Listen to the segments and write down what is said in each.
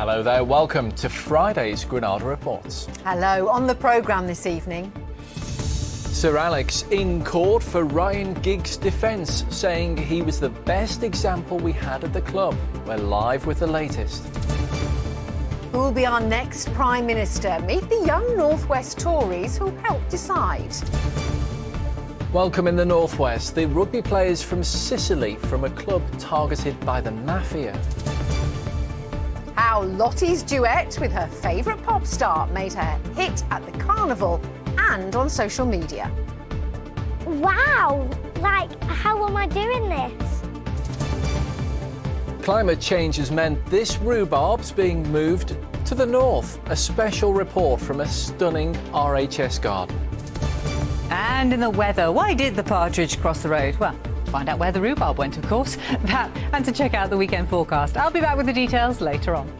Hello there, welcome to Friday's Granada Reports. Hello, on the programme this evening. Sir Alex in court for Ryan Giggs' defence, saying he was the best example we had at the club. We're live with the latest. Who will be our next Prime Minister? Meet the young North West Tories who'll help decide. Welcome in the Northwest, the rugby players from Sicily from a club targeted by the mafia. How Lottie's duet with her favourite pop star made her hit at the carnival and on social media. Wow! How am I doing this? Climate change has meant this rhubarb's being moved to the north. A special report from a stunning RHS garden. And in the weather, why did the partridge cross the road? Well, find out where the rhubarb went, of course. That and to check out the weekend forecast. I'll be back with the details later on.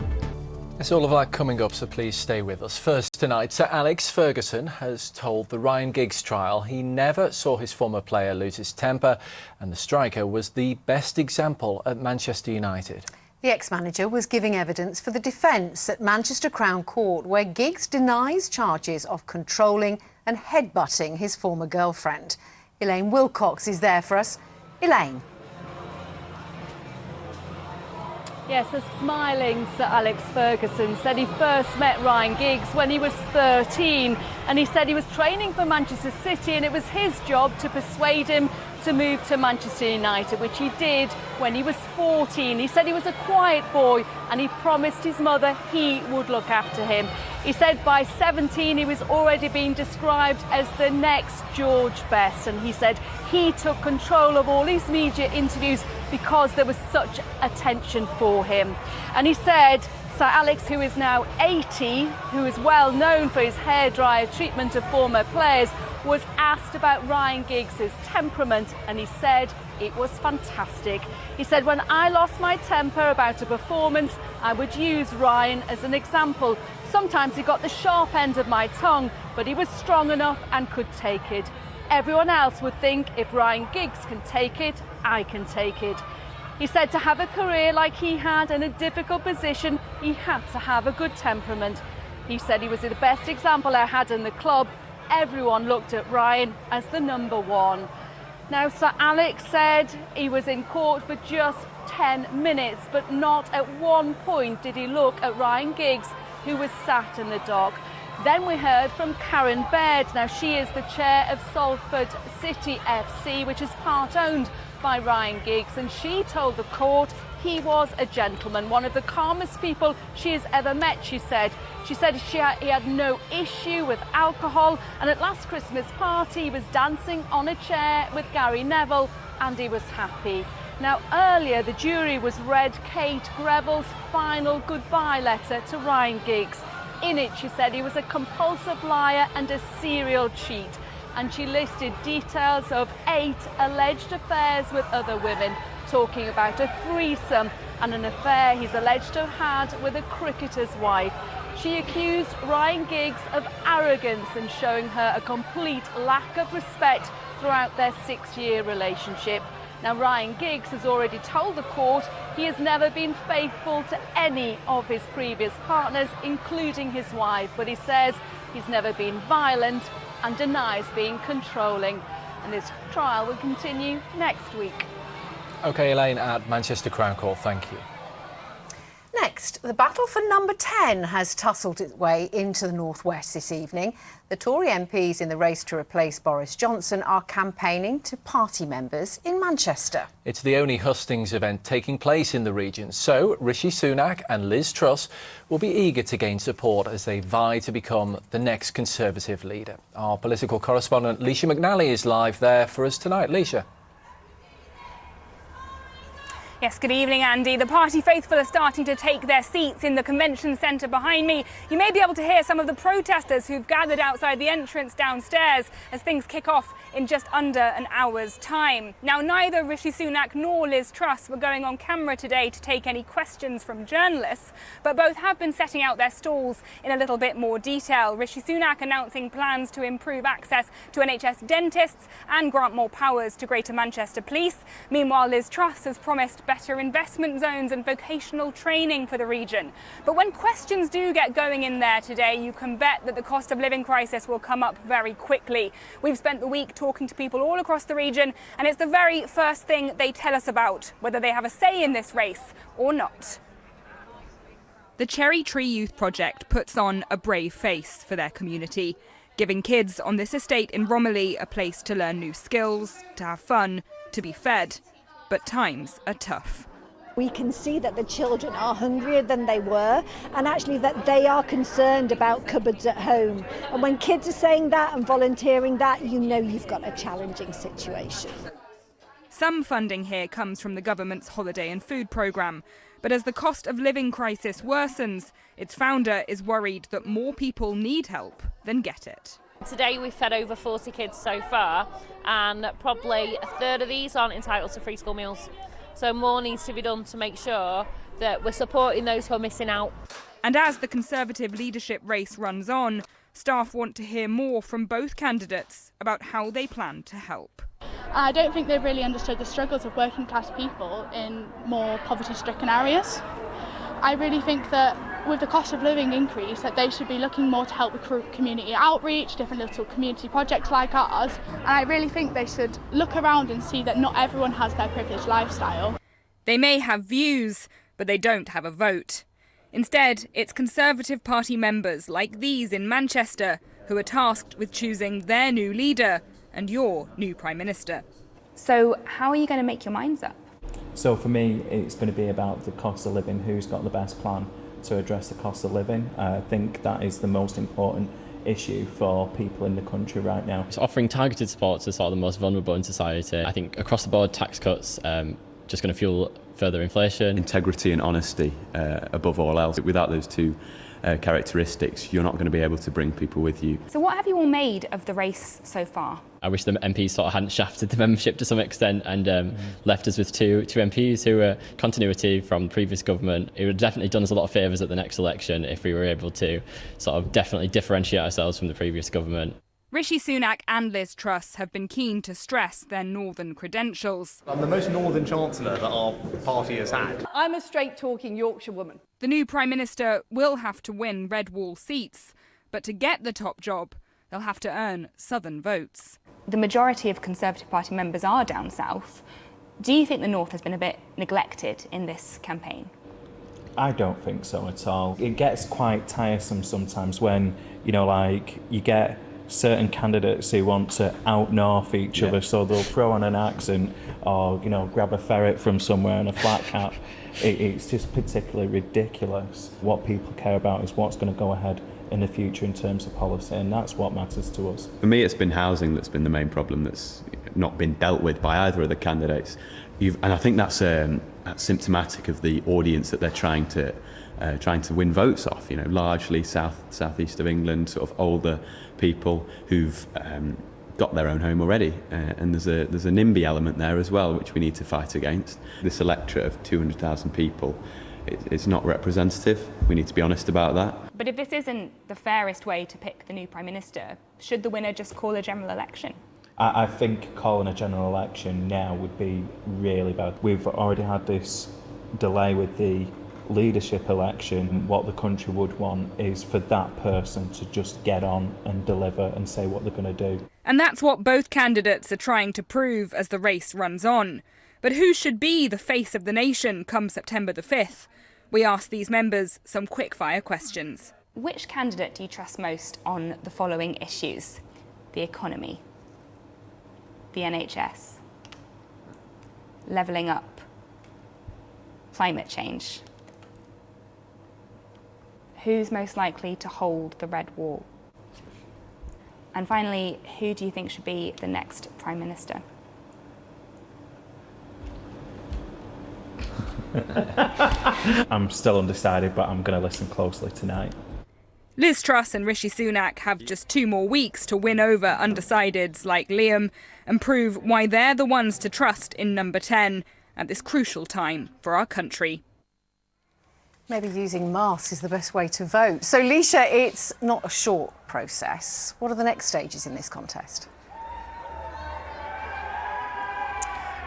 It's all of that coming up, so please stay with us. First tonight, Sir Alex Ferguson has told the Ryan Giggs trial he never saw his former player lose his temper, and the striker was the best example at Manchester United. The ex-manager was giving evidence for the defence at Manchester Crown Court, where Giggs denies charges of controlling and headbutting his former girlfriend. Elaine Wilcox is there for us. Elaine. Yes, a smiling Sir Alex Ferguson said he first met Ryan Giggs when he was 13, and he said he was training for Manchester City and it was his job to persuade him to move to Manchester United, which he did when he was 14. He said he was a quiet boy and he promised his mother he would look after him. He said by 17 he was already being described as the next George Best, and he said he took control of all his media interviews because there was such attention for him. And he said Sir Alex, who is now 80, who is well known for his hairdryer treatment of former players, was asked about Ryan Giggs' temperament, and he said it was fantastic. He said, when I lost my temper about a performance, I would use Ryan as an example. Sometimes he got the sharp end of my tongue, but he was strong enough and could take it. Everyone else would think if Ryan Giggs can take it, I can take it. He said to have a career like he had in a difficult position, he had to have a good temperament. He said he was the best example I had in the club. Everyone looked at Ryan as the number one. Now, Sir Alex said he was in court for just 10 minutes, but not at one point did he look at Ryan Giggs, who was sat in the dock. Then we heard from Karen Baird. Now, she is the chair of Salford City FC, which is part owned by Ryan Giggs, and she told the court he was a gentleman, one of the calmest people she has ever met, she said. She said he had no issue with alcohol, and at last Christmas party he was dancing on a chair with Gary Neville and he was happy. Now, earlier the jury was read Kate Greville's final goodbye letter to Ryan Giggs. In it she said he was a compulsive liar and a serial cheat, and she listed details of 8 alleged affairs with other women, talking about a threesome and an affair he's alleged to have had with a cricketer's wife. She accused Ryan Giggs of arrogance and showing her a complete lack of respect throughout their 6-year relationship. Now, Ryan Giggs has already told the court he has never been faithful to any of his previous partners, including his wife, but he says he's never been violent and denies being controlling. And this trial will continue next week. OK, Elaine at Manchester Crown Court, thank you. Next, the battle for number 10 has tussled its way into the North West this evening. The Tory MPs in the race to replace Boris Johnson are campaigning to party members in Manchester. It's the only hustings event taking place in the region, so Rishi Sunak and Liz Truss will be eager to gain support as they vie to become the next Conservative leader. Our political correspondent Leisha McNally is live there for us tonight. Leisha. Yes, good evening, Andy. The party faithful are starting to take their seats in the convention centre behind me. You may be able to hear some of the protesters who've gathered outside the entrance downstairs as things kick off in just under an hour's time. Now, neither Rishi Sunak nor Liz Truss were going on camera today to take any questions from journalists, but both have been setting out their stalls in a little bit more detail. Rishi Sunak announcing plans to improve access to NHS dentists and grant more powers to Greater Manchester Police. Meanwhile, Liz Truss has promised better investment zones and vocational training for the region. But when questions do get going in there today, you can bet that the cost of living crisis will come up very quickly. We've spent the week talking to people all across the region, and it's the very first thing they tell us about, whether they have a say in this race or not. The Cherry Tree Youth Project puts on a brave face for their community, giving kids on this estate in Romilly a place to learn new skills, to have fun, to be fed. But times are tough. We can see that the children are hungrier than they were, and actually that they are concerned about cupboards at home. And when kids are saying that and volunteering that, you know you've got a challenging situation. Some funding here comes from the government's holiday and food programme. But as the cost of living crisis worsens, its founder is worried that more people need help than get it. Today we've fed over 40 kids so far, and probably a third of these aren't entitled to free school meals. So more needs to be done to make sure that we're supporting those who are missing out. And as the Conservative leadership race runs on, staff want to hear more from both candidates about how they plan to help. I don't think they've really understood the struggles of working class people in more poverty-stricken areas. I really think that with the cost of living increase, that they should be looking more to help with community outreach, different little community projects like ours. And I really think they should look around and see that not everyone has their privileged lifestyle. They may have views, but they don't have a vote. Instead, it's Conservative Party members like these in Manchester who are tasked with choosing their new leader and your new Prime Minister. So how are you going to make your minds up? So for me, it's going to be about the cost of living, who's got the best plan to address the cost of living. I think that is the most important issue for people in the country right now. It's offering targeted support to sort of the most vulnerable in society. I think across the board tax cuts just going to fuel further inflation. Integrity and honesty above all else. Without those two characteristics, you're not going to be able to bring people with you. So what have you all made of the race so far? I wish the MPs sort of hadn't shafted the membership to some extent and left us with two MPs who were continuity from the previous government. It would have definitely done us a lot of favours at the next election if we were able to sort of definitely differentiate ourselves from the previous government. Rishi Sunak and Liz Truss have been keen to stress their northern credentials. I'm the most northern chancellor that our party has had. I'm a straight-talking Yorkshire woman. The new Prime Minister will have to win red wall seats, but to get the top job, they'll have to earn southern votes. The majority of Conservative Party members are down south. Do you think the north has been a bit neglected in this campaign? I don't think so at all. It gets quite tiresome sometimes when, you get certain candidates who want to out-north each other, so they'll throw on an accent or, grab a ferret from somewhere and a flat cap. It's just particularly ridiculous. What people care about is what's going to go ahead in the future in terms of policy, and that's what matters to us. For me, it's been housing that's been the main problem that's not been dealt with by either of the candidates. And I think that's symptomatic of the audience that they're trying to win votes off. Largely southeast of England, sort of older people who've got their own home already, and there's a NIMBY element there as well, which we need to fight against. This electorate of 200,000 people, it's not representative. We need to be honest about that. But if this isn't the fairest way to pick the new Prime Minister, should the winner just call a general election? I think calling a general election now would be really bad. We've already had this delay with the leadership election. What the country would want is for that person to just get on and deliver and say what they're going to do. And that's what both candidates are trying to prove as the race runs on. But who should be the face of the nation come September the 5th? We asked these members some quick-fire questions. Which candidate do you trust most on the following issues? The economy, the NHS, levelling up, climate change. Who's most likely to hold the red wall? And finally, who do you think should be the next Prime Minister? I'm still undecided, but I'm going to listen closely tonight. Liz Truss and Rishi Sunak have just 2 more weeks to win over undecideds like Liam and prove why they're the ones to trust in number 10 at this crucial time for our country. Maybe using masks is the best way to vote. So, Leisha, it's not a short process. What are the next stages in this contest?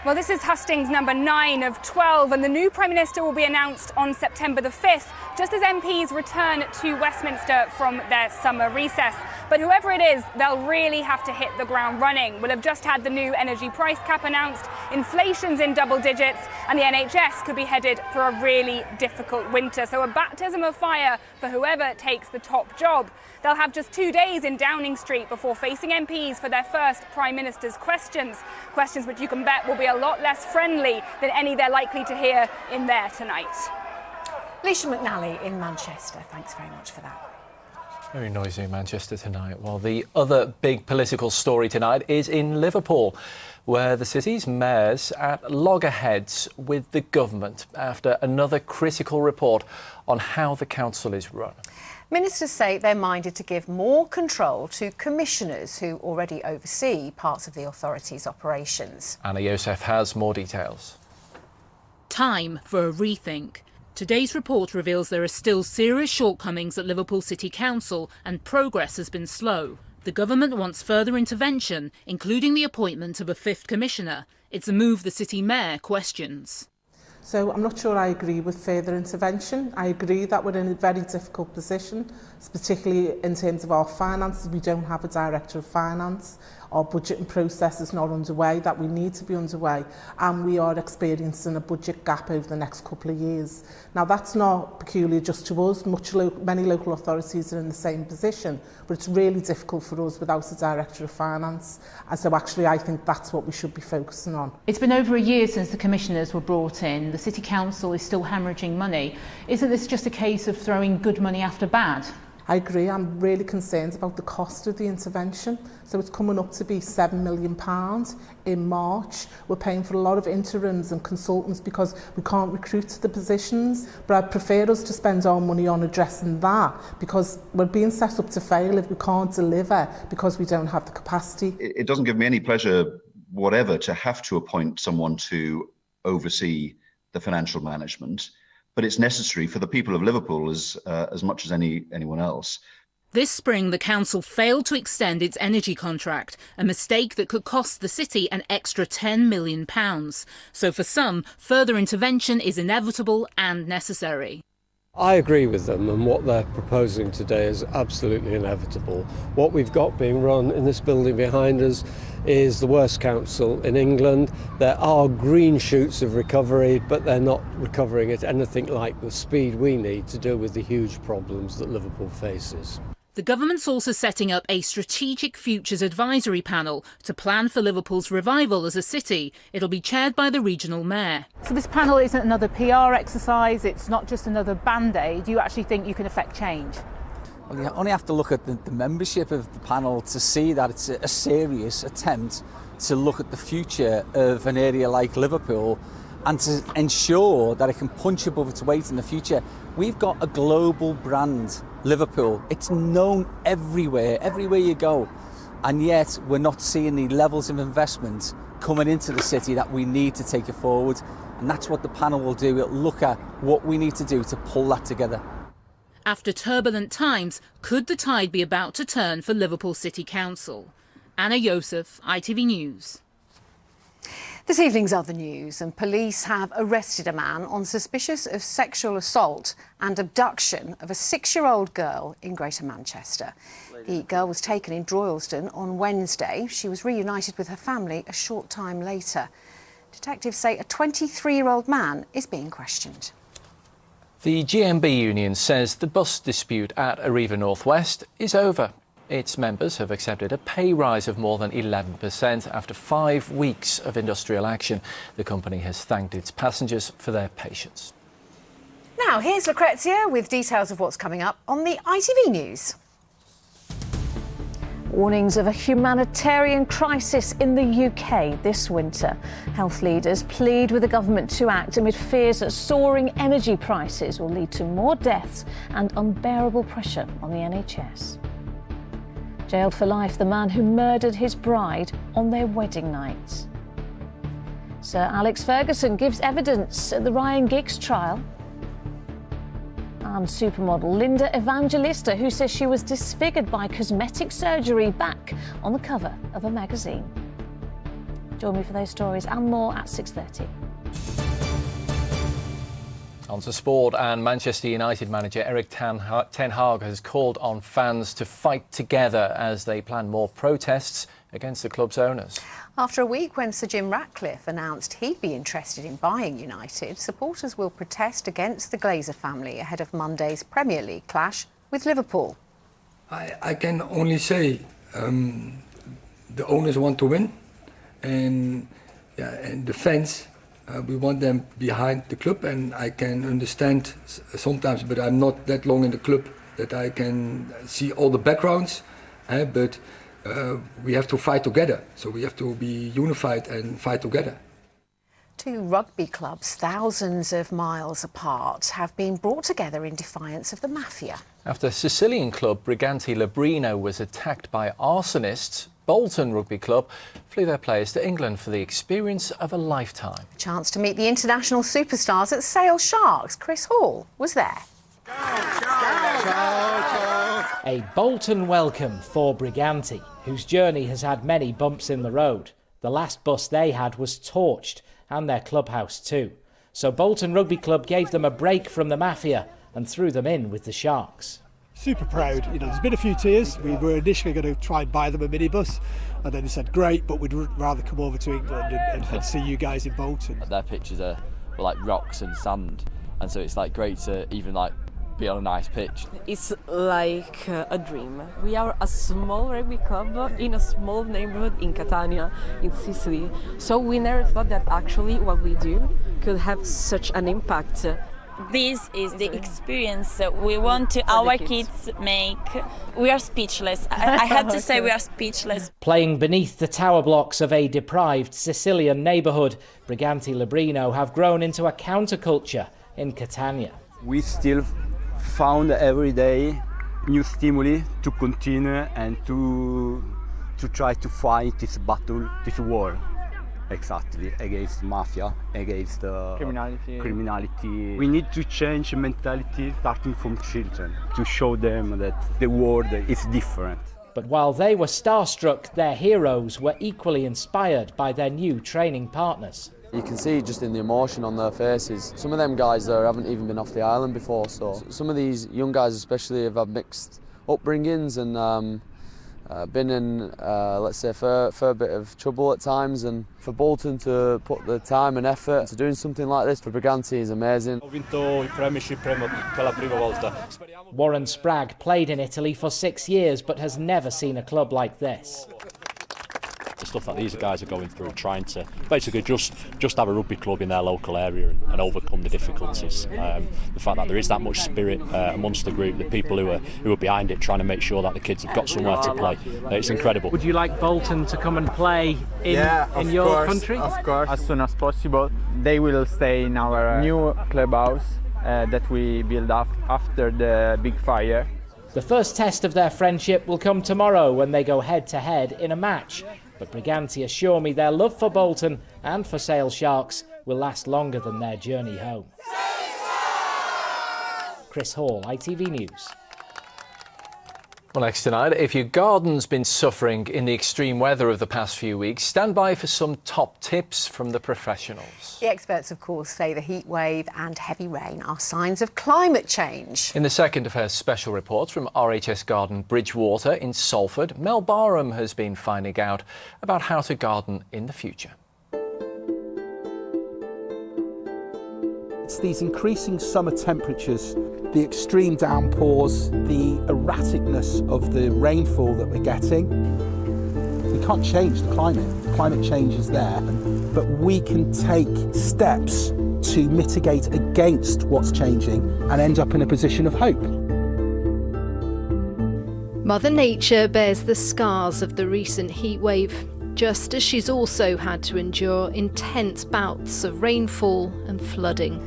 Well, this is hustings number 9 of 12, and the new Prime Minister will be announced on September the 5th, just as MPs return to Westminster from their summer recess. But whoever it is, they'll really have to hit the ground running. We'll have just had the new energy price cap announced, inflation's in double digits, and the NHS could be headed for a really difficult winter. So a baptism of fire for whoever takes the top job. They'll have just 2 days in Downing Street before facing MPs for their first Prime Minister's questions. Questions which you can bet will be a lot less friendly than any they're likely to hear in there tonight. Leisha McNally in Manchester, thanks very much for that. Very noisy in Manchester tonight. Well, the other big political story tonight is in Liverpool, where the city's mayor's at loggerheads with the government after another critical report on how the council is run. Ministers say they're minded to give more control to commissioners who already oversee parts of the authority's operations. Anna Yosef has more details. Time for a rethink. Today's report reveals there are still serious shortcomings at Liverpool City Council and progress has been slow. The government wants further intervention, including the appointment of a 5th commissioner. It's a move the city mayor questions. So I'm not sure I agree with further intervention. I agree that we're in a very difficult position, particularly in terms of our finances. We don't have a director of finance. Our budgeting process is not underway, that we need to be underway, and we are experiencing a budget gap over the next couple of years. Now, that's not peculiar just to us. Many local authorities are in the same position, but it's really difficult for us without a director of finance. And so actually, I think that's what we should be focusing on. It's been over a year since the commissioners were brought in. The City Council is still hemorrhaging money. Isn't this just a case of throwing good money after bad? I agree. I'm really concerned about the cost of the intervention. So it's coming up to be £7 million in March. We're paying for a lot of interims and consultants because we can't recruit to the positions. But I'd prefer us to spend our money on addressing that, because we're being set up to fail if we can't deliver because we don't have the capacity. It doesn't give me any pleasure whatever to have to appoint someone to oversee the financial management, but it's necessary for the people of Liverpool as much as anyone else. This spring, the council failed to extend its energy contract, a mistake that could cost the city an extra £10 million. So for some, further intervention is inevitable and necessary. I agree with them, and what they're proposing today is absolutely inevitable. What we've got being run in this building behind us is the worst council in England. There are green shoots of recovery, but they're not recovering at anything like the speed we need to deal with the huge problems that Liverpool faces. The government's also setting up a strategic futures advisory panel to plan for Liverpool's revival as a city. It'll be chaired by the regional mayor. So this panel isn't another PR exercise, it's not just another band-aid. You actually think you can affect change? Well, you only have to look at the membership of the panel to see that it's a serious attempt to look at the future of an area like Liverpool and to ensure that it can punch above its weight in the future. We've got a global brand, Liverpool. It's known everywhere you go. And yet we're not seeing the levels of investment coming into the city that we need to take it forward. And that's what the panel will do. It'll look at what we need to do to pull that together. After turbulent times, could the tide be about to turn for Liverpool City Council? Anna Yosef, ITV News. This evening's other news, and police have arrested a man on suspicious of sexual assault and abduction of a 6-year-old girl in Greater Manchester. The girl was taken in Droylsden on Wednesday. She was reunited with her family a short time later. Detectives say a 23-year-old man is being questioned. The GMB union says the bus dispute at Arriva Northwest is over. Its members have accepted a pay rise of more than 11% after 5 weeks of industrial action. The company has thanked its passengers for their patience. Now, here's Lucrezia with details of what's coming up on the ITV News. Warnings of a humanitarian crisis in the UK this winter. Health leaders plead with the government to act amid fears that soaring energy prices will lead to more deaths and unbearable pressure on the NHS. Jailed for life, the man who murdered his bride on their wedding night. Sir Alex Ferguson gives evidence at the Ryan Giggs trial. And supermodel Linda Evangelista, who says she was disfigured by cosmetic surgery, back on the cover of a magazine. Join me for those stories and more at 6:30. On to sport, and Manchester United manager Erik ten Hag has called on fans to fight together as they plan more protests against the club's owners. After a week when Sir Jim Ratcliffe announced he'd be interested in buying United, supporters will protest against the Glazer family ahead of Monday's Premier League clash with Liverpool. I can only say the owners want to win, and the fans, we want them behind the club, and I can understand sometimes, but I'm not that long in the club that I can see all the backgrounds, but we have to fight together, so we have to be unified and fight together. Two rugby clubs, thousands of miles apart, have been brought together in defiance of the mafia. After Sicilian club Briganti Librino was attacked by arsonists, Bolton Rugby Club flew their players to England for the experience of a lifetime. A chance to meet the international superstars at Sale Sharks. Chris Hall was there. A Bolton welcome for Briganti, whose journey has had many bumps in the road. The last bus they had was torched, and their clubhouse too. So Bolton Rugby Club gave them a break from the mafia and threw them in with the Sharks. Super proud. You know, there's been a few tears. We were initially going to try and buy them a minibus, and then they said, great, but we'd rather come over to England and see you guys in Bolton. Their pictures are like rocks and sand, and so it's like great to even like be on a nice pitch. It's like a dream. We are a small rugby club in a small neighborhood in Catania, in Sicily. So we never thought that actually what we do could have such an impact. This is the experience we want to our kids make. We are speechless. I have to say we are speechless. Playing beneath the tower blocks of a deprived Sicilian neighbourhood, Briganti Librino have grown into a counterculture in Catania. We still found every day new stimuli to continue and to try to fight this battle, this war. Exactly, against mafia, against criminality. We need to change mentality starting from children to show them that the world is different. But while they were starstruck, their heroes were equally inspired by their new training partners. You can see just in the emotion on their faces. Some of them guys there haven't even been off the island before, so some of these young guys especially have had mixed upbringings and been in, let's say, a fair bit of trouble at times, and for Bolton to put the time and effort to doing something like this for Briganti is amazing. Warren Spragg played in Italy for 6 years but has never seen a club like this. The stuff that these guys are going through, trying to basically just have a rugby club in their local area and overcome the difficulties. The fact that there is that much spirit amongst the group, the people who are behind it, trying to make sure that the kids have got somewhere to play. It's incredible. Would you like Bolton to come and play in your country? Of course, as soon as possible. They will stay in our new clubhouse that we build up after the big fire. The first test of their friendship will come tomorrow when they go head-to-head in a match. But Briganti assure me their love for Bolton and for Sale Sharks will last longer than their journey home. Chris Hall, ITV News. Well, next tonight, if your garden's been suffering in the extreme weather of the past few weeks, stand by for some top tips from the professionals. The experts, of course, say the heat wave and heavy rain are signs of climate change. In the second of her special reports from RHS Garden Bridgewater in Salford, Mel Barham has been finding out about how to garden in the future. It's these increasing summer temperatures, the extreme downpours, the erraticness of the rainfall that we're getting. We can't change the climate. Climate change is there, but we can take steps to mitigate against what's changing and end up in a position of hope. Mother Nature bears the scars of the recent heat wave, just as she's also had to endure intense bouts of rainfall and flooding.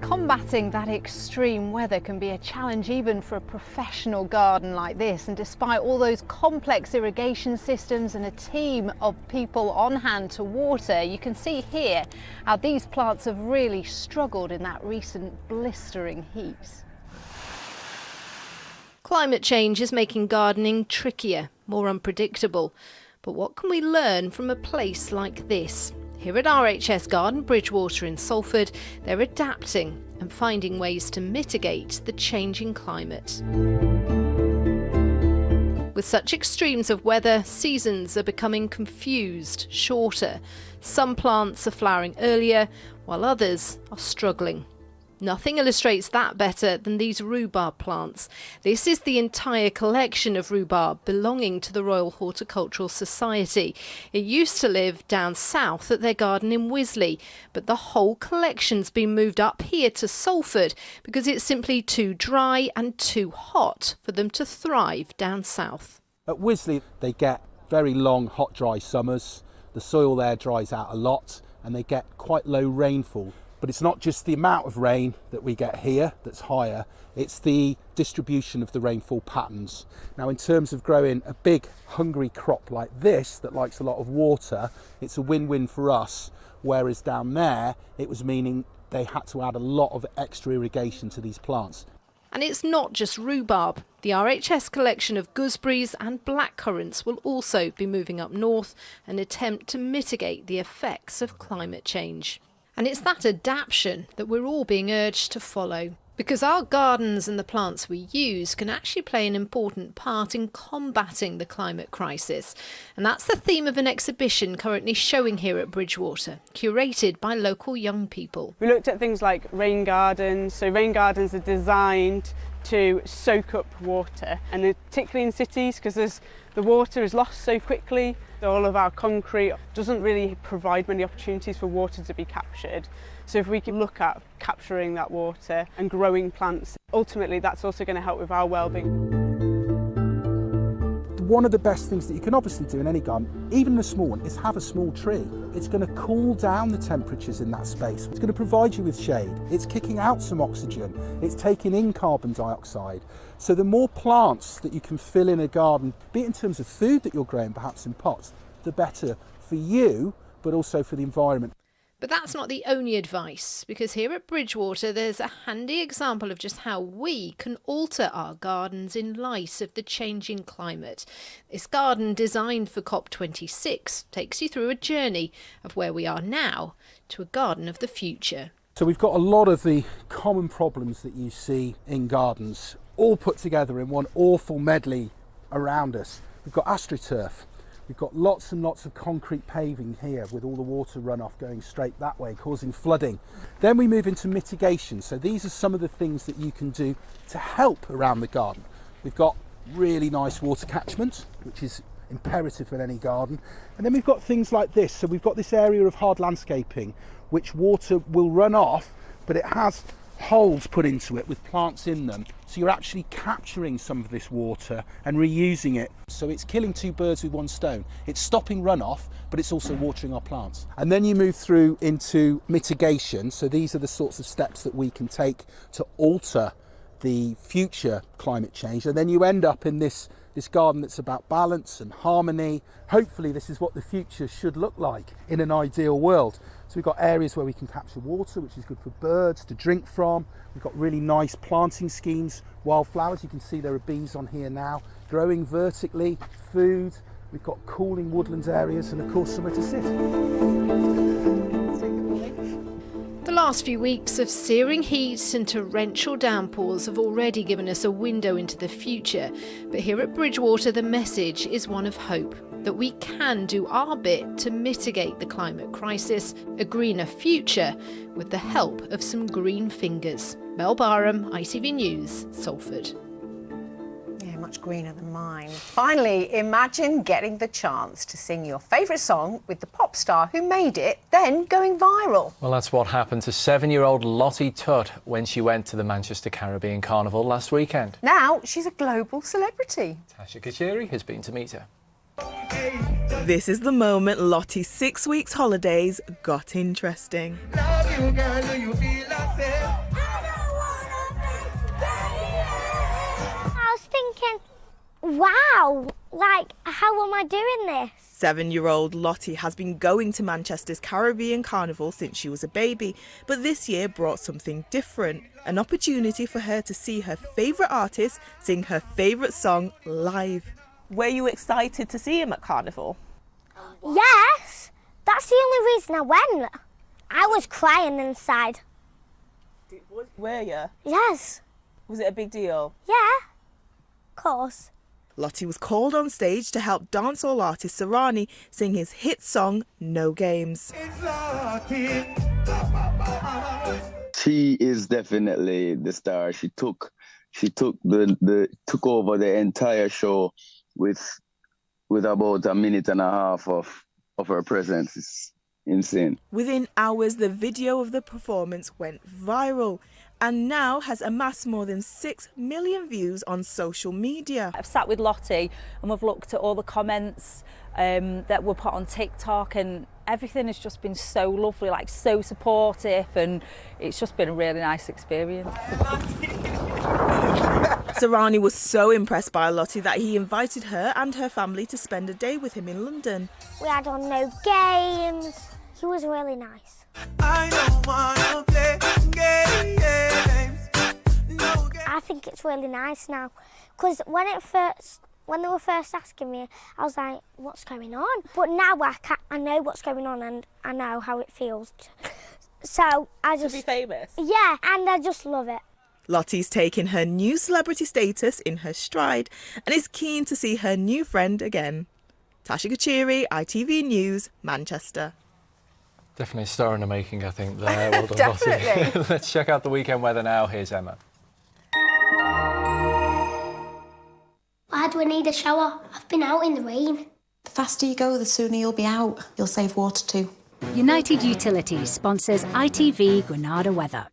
Combating that extreme weather can be a challenge even for a professional garden like this, and despite all those complex irrigation systems and a team of people on hand to water, you can see here how these plants have really struggled in that recent blistering heat. Climate change is making gardening trickier, more unpredictable. But what can we learn from a place like this? Here at RHS Garden Bridgewater in Salford, they're adapting and finding ways to mitigate the changing climate. With such extremes of weather, seasons are becoming confused, shorter. Some plants are flowering earlier, while others are struggling. Nothing illustrates that better than these rhubarb plants. This is the entire collection of rhubarb belonging to the Royal Horticultural Society. It used to live down south at their garden in Wisley, but the whole collection's been moved up here to Salford because it's simply too dry and too hot for them to thrive down south. At Wisley, they get very long, hot, dry summers. The soil there dries out a lot and they get quite low rainfall. But it's not just the amount of rain that we get here that's higher, it's the distribution of the rainfall patterns. Now, in terms of growing a big, hungry crop like this that likes a lot of water, it's a win-win for us, whereas down there, it was meaning they had to add a lot of extra irrigation to these plants. And it's not just rhubarb. The RHS collection of gooseberries and blackcurrants will also be moving up north and attempt to mitigate the effects of climate change. And it's that adaptation that we're all being urged to follow, because our gardens and the plants we use can actually play an important part in combating the climate crisis. And that's the theme of an exhibition currently showing here at Bridgewater, curated by local young people. We looked at things like rain gardens. So rain gardens are designed to soak up water, and particularly in cities, because the water is lost so quickly. All of our concrete doesn't really provide many opportunities for water to be captured. So if we can look at capturing that water and growing plants, ultimately that's also going to help with our well-being. One of the best things that you can obviously do in any garden, even a small one, is have a small tree. It's going to cool down the temperatures in that space. It's going to provide you with shade. It's kicking out some oxygen. It's taking in carbon dioxide. So the more plants that you can fill in a garden, be it in terms of food that you're growing, perhaps in pots, the better for you, but also for the environment. But that's not the only advice, because here at Bridgewater there's a handy example of just how we can alter our gardens in light of the changing climate. This garden, designed for COP26, takes you through a journey of where we are now to a garden of the future. So we've got a lot of the common problems that you see in gardens all put together in one awful medley around us. We've got astroturf. We've got lots and lots of concrete paving here with all the water runoff going straight that way, causing flooding. Then we move into mitigation. So these are some of the things that you can do to help around the garden. We've got really nice water catchment, which is imperative in any garden. And then we've got things like this. So we've got this area of hard landscaping, which water will run off, but it has holes put into it with plants in them, so you're actually capturing some of this water and reusing it. So it's killing two birds with one stone. It's stopping runoff, but it's also watering our plants. And then you move through into mitigation. So these are the sorts of steps that we can take to alter the future climate change, and then you end up in this garden that's about balance and harmony. Hopefully this is what the future should look like in an ideal world. So we've got areas where we can capture water, which is good for birds to drink from. We've got really nice planting schemes, wildflowers. You can see there are bees on here now, growing vertically, food. We've got cooling woodlands areas, and of course somewhere to sit. The last few weeks of searing heat and torrential downpours have already given us a window into the future, but here at Bridgewater the message is one of hope, that we can do our bit to mitigate the climate crisis, a greener future, with the help of some green fingers. Mel Barham, ITV News, Salford. much greener than mine. Finally, imagine getting the chance to sing your favourite song with the pop star who made it, then going viral. Well, that's what happened to 7-year-old Lottie Tutt when she went to the Manchester Caribbean Carnival last weekend. Now she's a global celebrity. Tasha Kachiri has been to meet her. This is the moment Lottie's 6 weeks holidays got interesting. I was thinking, wow, like, how am I doing this? 7-year-old Lottie has been going to Manchester's Caribbean Carnival since she was a baby, but this year brought something different, an opportunity for her to see her favourite artist sing her favourite song live. Were you excited to see him at Carnival? Yes, that's the only reason I went. I was crying inside. Were you? Yes. Was it a big deal? Yeah, of course. Lottie was called on stage to help dancehall artist Sarani sing his hit song No Games. She is definitely the star. She took over the entire show with about a minute and a half of her presence. It's insane. Within hours, the video of the performance went viral and now has amassed more than 6 million views on social media. I've sat with Lottie and we've looked at all the comments that were put on TikTok, and everything has just been so lovely, like so supportive, and it's just been a really nice experience. Sarani was so impressed by Lottie that he invited her and her family to spend a day with him in London. We had on No Games. He was really nice. I don't wanna play games. No games. I think it's really nice now, because when they were first asking me, I was like, what's going on? But now I know what's going on and I know how it feels. So I just... To be famous? Yeah, and I just love it. Lottie's taken her new celebrity status in her stride and is keen to see her new friend again. Tasha Kachiri, ITV News, Manchester. Definitely a star in the making, I think, there. Well done, Definitely. Lottie. Let's check out the weekend weather now. Here's Emma. Why do I need a shower? I've been out in the rain. The faster you go, the sooner you'll be out. You'll save water too. United Utilities sponsors ITV Granada weather.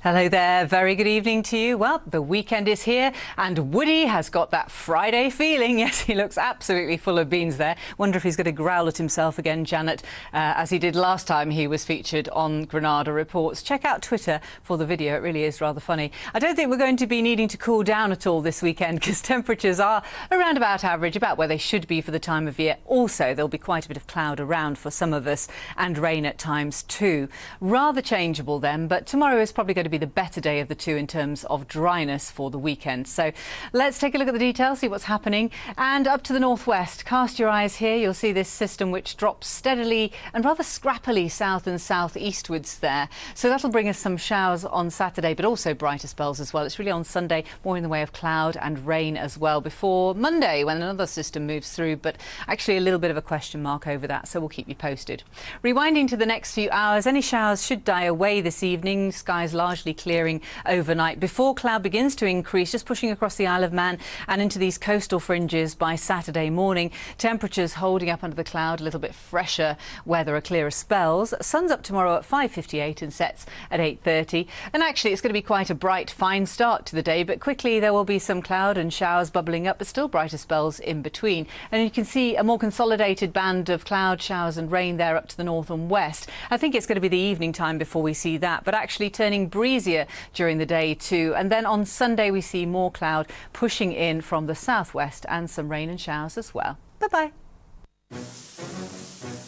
Hello there, very good evening to you. Well, the weekend is here and Woody has got that Friday feeling. Yes, he looks absolutely full of beans there. Wonder if he's going to growl at himself again, Janet, as he did last time he was featured on Granada Reports. Check out Twitter for the video, it really is rather funny. I don't think we're going to be needing to cool down at all this weekend because temperatures are around about average, about where they should be for the time of year. Also, there'll be quite a bit of cloud around for some of us and rain at times too. Rather changeable then, but tomorrow is probably going to be the better day of the two in terms of dryness for the weekend. So let's take a look at the details, see what's happening. And up to the northwest, cast your eyes here. You'll see this system which drops steadily and rather scrappily south and southeastwards there. So that'll bring us some showers on Saturday, but also brighter spells as well. It's really on Sunday, more in the way of cloud and rain as well, before Monday when another system moves through, but actually a little bit of a question mark over that, so we'll keep you posted. Rewinding to the next few hours, any showers should die away this evening. Skies largely clearing overnight before cloud begins to increase, just pushing across the Isle of Man and into these coastal fringes by Saturday morning. Temperatures holding up under the cloud, a little bit fresher weather, a clearer spells. Sun's up tomorrow at 5:58 and sets at 8:30. And actually it's going to be quite a bright, fine start to the day, but quickly there will be some cloud and showers bubbling up, but still brighter spells in between. And you can see a more consolidated band of cloud, showers and rain there up to the north and west. I think it's going to be the evening time before we see that, but actually turning breezier during the day too. And then on Sunday we see more cloud pushing in from the southwest and some rain and showers as well. Bye-bye.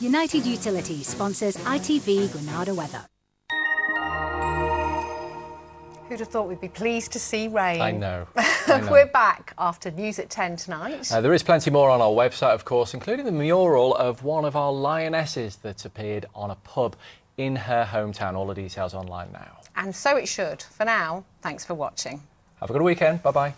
United Utilities sponsors ITV Granada weather. Who'd have thought we'd be pleased to see rain? I know. We're back after news at 10 tonight. There is plenty more on our website, of course, including the mural of one of our lionesses that's appeared on a pub in her hometown. All the details online now. And so it should. For now, thanks for watching. Have a good weekend. Bye-bye.